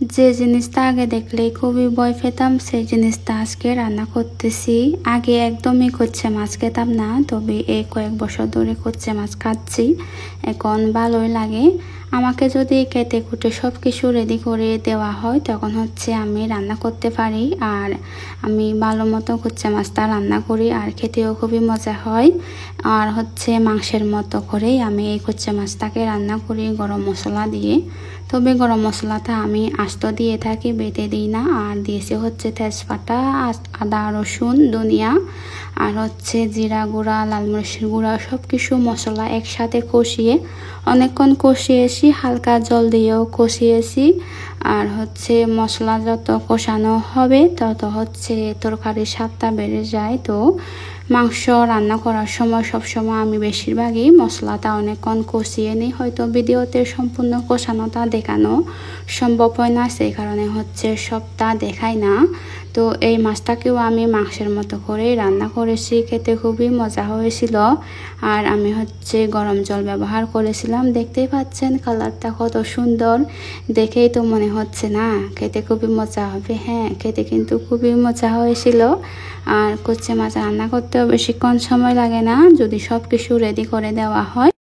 যে জিনিসটা আগে দেখলেই খুবই ভয় পেতাম সেই জিনিসটা আজকে রান্না করতেছি। আগে একদমই কচ্ছে মাছ খেতাম না, তবে এই কয়েক বছর ধরে কচ্ছে মাছ খাচ্ছি, এখন ভালোই লাগে। আমাকে যদি কেটে কুটে সব কিছু রেডি করে দেওয়া হয় তখন হচ্ছে আমি রান্না করতে পারি, আর আমি ভালো মতো কচ্ছে মাছটা রান্না করি আর খেতেও খুবই মজা হয়। আর হচ্ছে মাংসের মতো করেই আমি এই কচ্ছে মাছটাকে রান্না করি গরম মশলা দিয়ে। তবে গরম মশলাটা আমি আস্ত দিয়ে থাকি, বেটে দিই না। আর দিয়েছি হচ্ছে তেজপাতা, আদা, রসুন, ধনিয়া, আর হচ্ছে জিরা গুঁড়া, লাল মরিচের গুঁড়া, সব কিছু মশলা একসাথে কষিয়ে অনেকক্ষণ কষিয়েছি, হালকা জল দিয়েও কষিয়েছি। আর হচ্ছে মশলা যত কষানো হবে তত হচ্ছে তরকারির স্বাদটা বেড়ে যায়। তো মাংস রান্না করার সময় সবসময় আমি বেশিরভাগই মশলাটা অনেকক্ষণ কষিয়ে নিই। হয়তো ভিডিওতে সম্পূর্ণ কষানোটা দেখানো সম্ভব হয় না, সেই কারণে হচ্ছে সবটা দেখাই না। তো এই মাছটাকেও আমি মাংসের মতো করেই রান্না করেছি, খেতে খুবই মজা হয়েছিল। আর আমি হচ্ছে গরম জল ব্যবহার করেছিলাম, দেখতেই পাচ্ছেন কালারটা কত সুন্দর, দেখেই তো মনে হচ্ছে না খেতে খুবই মজা হবে। হ্যাঁ, খেতে কিন্তু খুবই মজা হয়েছিল। আর কচ্ছে মাছ রান্না করতেও বেশিক্ষণ সময় লাগে না যদি সব কিছু রেডি করে দেওয়া হয়।